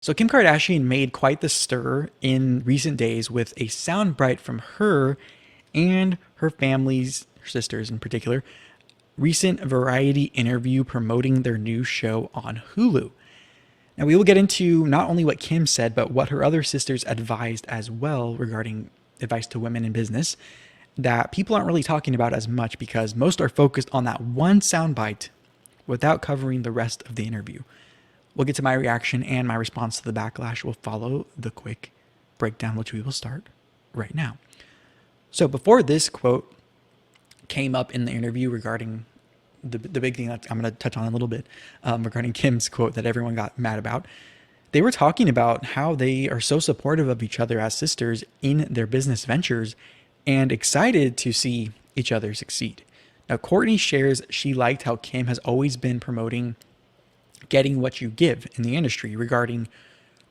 So Kim Kardashian made quite the stir in recent days with a soundbite from her and her family's, her sisters in particular, recent variety interview promoting their new show on Hulu. Now we will get into not only what Kim said, but what her other sisters advised as well regarding advice to women in business that people aren't really talking about as much because most are focused on that one soundbite without covering the rest of the interview. We'll get to my reaction and my response to the backlash will follow the quick breakdown, which we will start right now. So before this quote came up in the interview regarding the big thing that I'm going to touch on a little bit regarding Kim's quote that everyone got mad about, they were talking about how they are so supportive of each other as sisters in their business ventures and excited to see each other succeed. Now, Kourtney shares she liked how Kim has always been promoting getting what you give in the industry regarding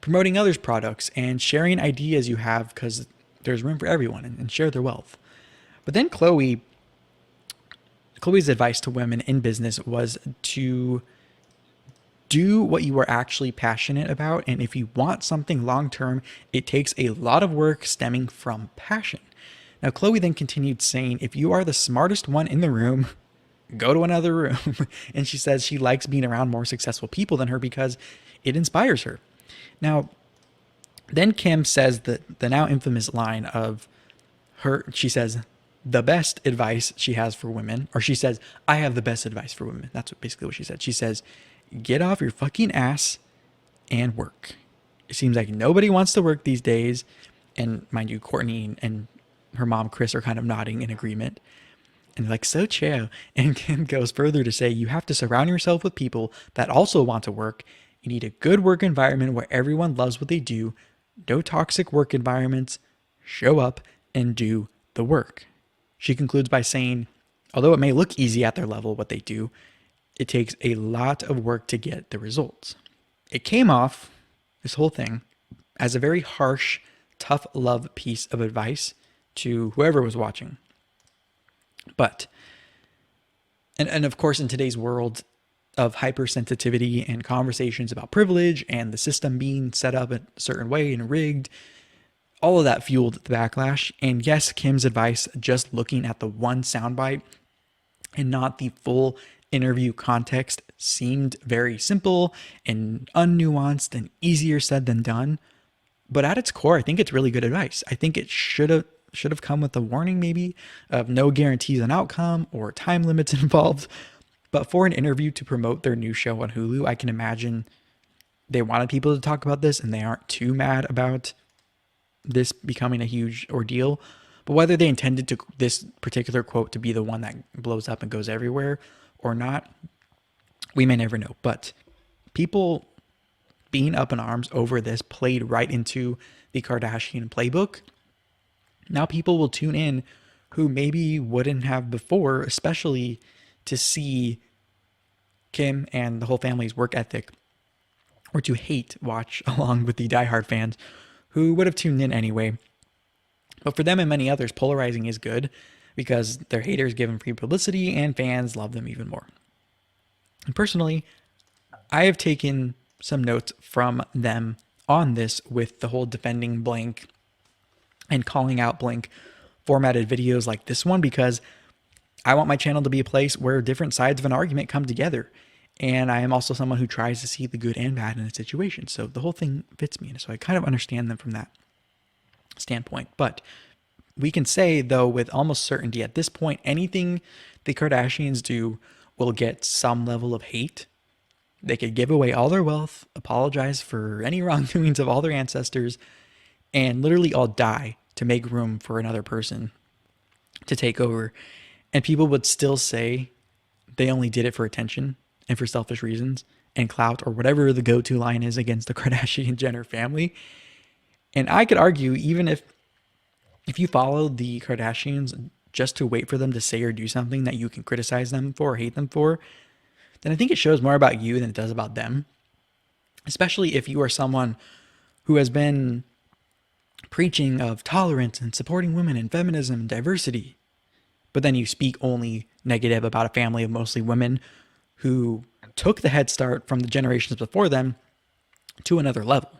promoting others' products and sharing ideas you have because there's room for everyone and share their wealth. But then Khloe's advice to women in business was to do what you are actually passionate about. And if you want something long term, it takes a lot of work stemming from passion. Now, Khloe then continued saying, if you are the smartest one in the room, go to another room. And she says she likes being around more successful people than her because it inspires her. Now, then Kim says the now infamous line of her, she says, the best advice she has for women, or she says, I have the best advice for women. That's basically what she said. She says, get off your fucking ass and work. It seems like nobody wants to work these days. And mind you, Kourtney and her mom, Kris, are kind of nodding in agreement. And they're like, so true. And Kim goes further to say, you have to surround yourself with people that also want to work. You need a good work environment where everyone loves what they do. No toxic work environments. Show up and do the work. She concludes by saying, although it may look easy at their level what they do, it takes a lot of work to get the results. It came off, this whole thing, as a very harsh, tough love piece of advice to whoever was watching. But, and of course, in today's world of hypersensitivity and conversations about privilege and the system being set up a certain way and rigged, all of that fueled the backlash. And yes, Kim's advice, just looking at the one soundbite and not the full interview context, seemed very simple and unnuanced and easier said than done. But at its core, I think it's really good advice. I think it should have come with a warning maybe of no guarantees on outcome or time limits involved. But for an interview to promote their new show on Hulu, I can imagine they wanted people to talk about this and they aren't too mad about this becoming a huge ordeal. But whether they intended to this particular quote to be the one that blows up and goes everywhere or not, we may never know. But people being up in arms over this played right into the Kardashian playbook. Now people will tune in who maybe wouldn't have before, especially to see Kim and the whole family's work ethic, or to hate watch along with the diehard fans who would have tuned in anyway. But for them and many others, polarizing is good because their haters give them free publicity and fans love them even more. And personally, I have taken some notes from them on this with the whole defending blank and calling out blank formatted videos like this one because I want my channel to be a place where different sides of an argument come together. And I am also someone who tries to see the good and bad in a situation. So the whole thing fits me. And so I kind of understand them from that standpoint. But we can say, though, with almost certainty at this point, anything the Kardashians do will get some level of hate. They could give away all their wealth, apologize for any wrongdoings of all their ancestors, and literally all die to make room for another person to take over. And people would still say they only did it for attention and for selfish reasons and clout or whatever the go-to line is against the Kardashian Jenner family. And I could argue, even if you follow the Kardashians just to wait for them to say or do something that you can criticize them for or hate them for, then I think it shows more about you than it does about them. Especially if you are someone who has been preaching of tolerance and supporting women and feminism and diversity, but then you speak only negative about a family of mostly women who took the head start from the generations before them to another level.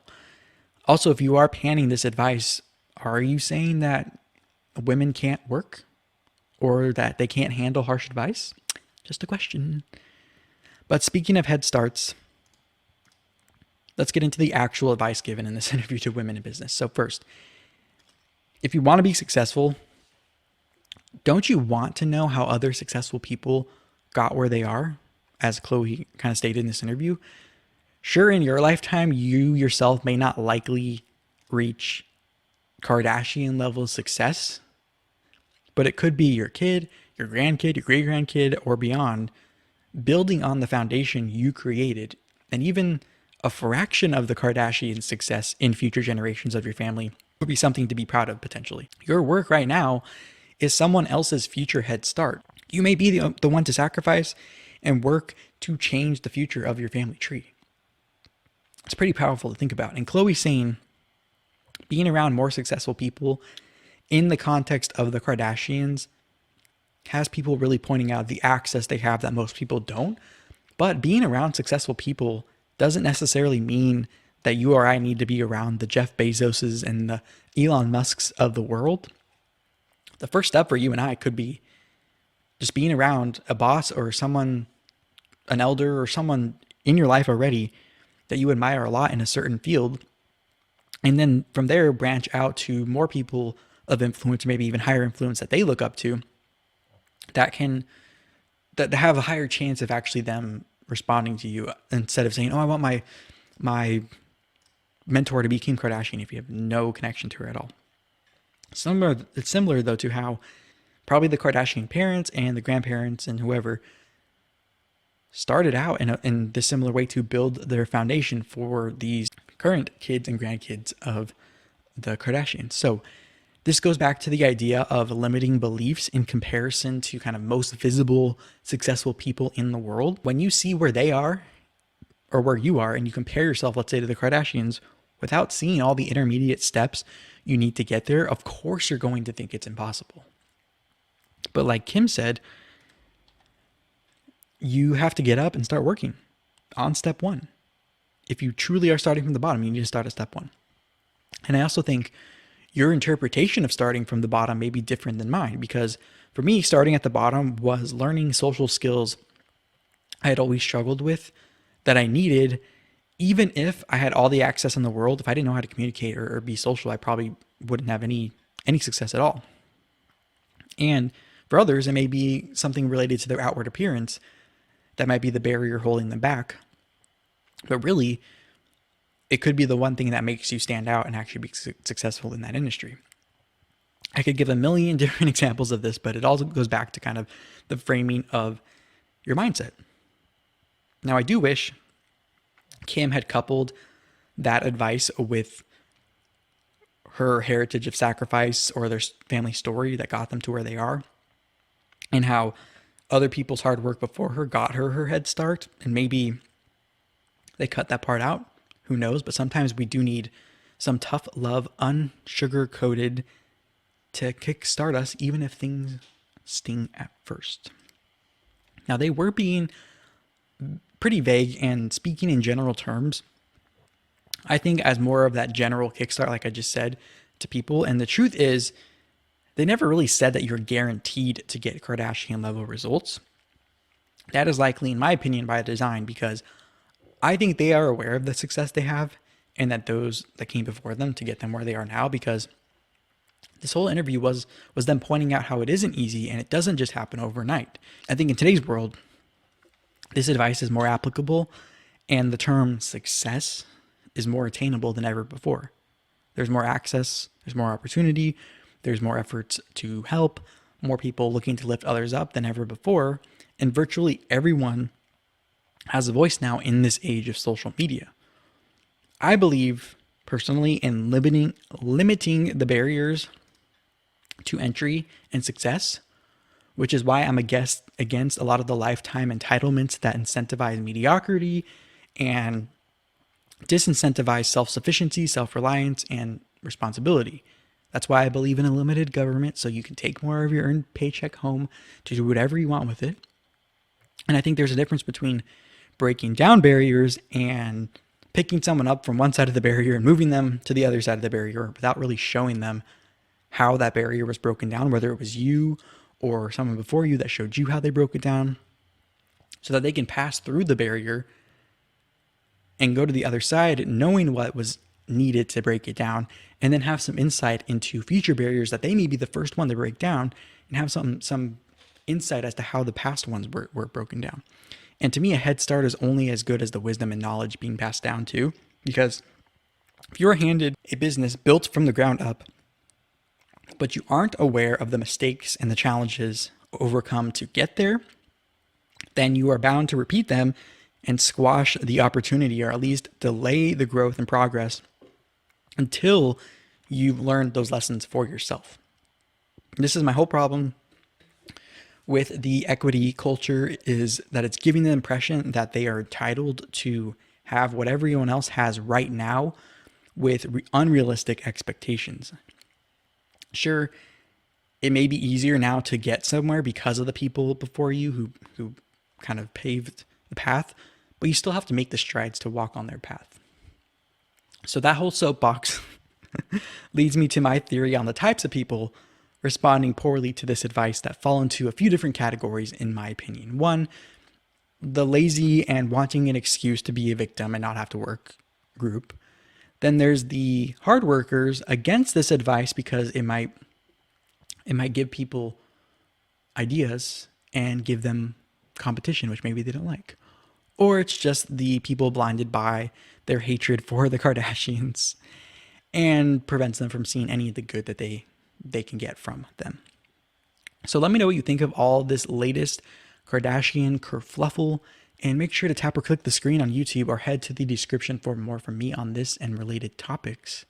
Also, if you are panning this advice, are you saying that women can't work or that they can't handle harsh advice? Just a question. But speaking of head starts, let's get into the actual advice given in this interview to women in business. So first, if you want to be successful, don't you want to know how other successful people got where they are? As Khloe kind of stated in this interview, sure, in your lifetime, you yourself may not likely reach Kardashian level success, but it could be your kid, your grandkid, your great grandkid, or beyond, building on the foundation you created, and even a fraction of the Kardashian success in future generations of your family would be something to be proud of potentially. Your work right now is someone else's future head start. You may be the one to sacrifice and work to change the future of your family tree. It's pretty powerful to think about. And Khloe's saying being around more successful people in the context of the Kardashians has people really pointing out the access they have that most people don't. But being around successful people doesn't necessarily mean that you or I need to be around the Jeff Bezoses and the Elon Musks of the world. The first step for you and I could be just being around a boss or someone, an elder or someone in your life already that you admire a lot in a certain field. And then from there, branch out to more people of influence, maybe even higher influence that they look up to, that have a higher chance of actually them responding to you, instead of saying, oh, I want my mentor to be Kim Kardashian, if you have no connection to her at all. It's similar though to how probably the Kardashian parents and the grandparents and whoever started out in this similar way to build their foundation for these current kids and grandkids of the Kardashians. So this goes back to the idea of limiting beliefs in comparison to kind of most visible, successful people in the world. When you see where they are or where you are and you compare yourself, let's say, to the Kardashians, without seeing all the intermediate steps you need to get there, of course you're going to think it's impossible. But like Kim said, you have to get up and start working on step one. If you truly are starting from the bottom, you need to start at step one. And I also think your interpretation of starting from the bottom may be different than mine, because for me, starting at the bottom was learning social skills I had always struggled with that I needed. Even if I had all the access in the world, if I didn't know how to communicate or be social, I probably wouldn't have any success at all. And for others, it may be something related to their outward appearance that might be the barrier holding them back. But really, it could be the one thing that makes you stand out and actually be successful in that industry. I could give a million different examples of this, but it also goes back to kind of the framing of your mindset. Now, I do wish Kim had coupled that advice with her heritage of sacrifice or their family story that got them to where they are, and how other people's hard work before her got her head start. And maybe they cut that part out. Who knows? But sometimes we do need some tough love, unsugar-coated, to kickstart us, even if things sting at first. Now, they were being pretty vague and speaking in general terms, I think, as more of that general kickstart, like I just said, to people. And the truth is, they never really said that you're guaranteed to get Kardashian level results. That is likely, in my opinion, by design, because I think they are aware of the success they have and that those that came before them to get them where they are now, because this whole interview was them pointing out how it isn't easy and it doesn't just happen overnight. I think in today's world, this advice is more applicable and the term success is more attainable than ever before. There's more access, there's more opportunity, there's more efforts to help, more people looking to lift others up than ever before, and virtually everyone has a voice now in this age of social media. I believe personally in limiting the barriers to entry and success, which is why I'm against a lot of the lifetime entitlements that incentivize mediocrity and disincentivize self-sufficiency, self-reliance, and responsibility. That's why I believe in a limited government, so you can take more of your earned paycheck home to do whatever you want with it. And I think there's a difference between breaking down barriers and picking someone up from one side of the barrier and moving them to the other side of the barrier without really showing them how that barrier was broken down, whether it was you or someone before you that showed you how they broke it down, so that they can pass through the barrier and go to the other side knowing what was needed to break it down, and then have some insight into future barriers that they may be the first one to break down, and have some insight as to how the past ones were broken down. And to me, a head start is only as good as the wisdom and knowledge being passed down too, because if you're handed a business built from the ground up, but you aren't aware of the mistakes and the challenges overcome to get there, then you are bound to repeat them and squash the opportunity, or at least delay the growth and progress until you've learned those lessons for yourself. This is my whole problem with the equity culture, is that it's giving the impression that they are entitled to have what everyone else has right now with unrealistic expectations. Sure, it may be easier now to get somewhere because of the people before you who kind of paved the path, but you still have to make the strides to walk on their path. So that whole soapbox leads me to my theory on the types of people responding poorly to this advice that fall into a few different categories, in my opinion. One, the lazy and wanting an excuse to be a victim and not have to work group. Then there's the hard workers against this advice because it might give people ideas and give them competition, which maybe they don't like. Or it's just the people blinded by their hatred for the Kardashians and prevents them from seeing any of the good that they can get from them. So let me know what you think of all this latest Kardashian kerfluffle, and make sure to tap or click the screen on YouTube or head to the description for more from me on this and related topics.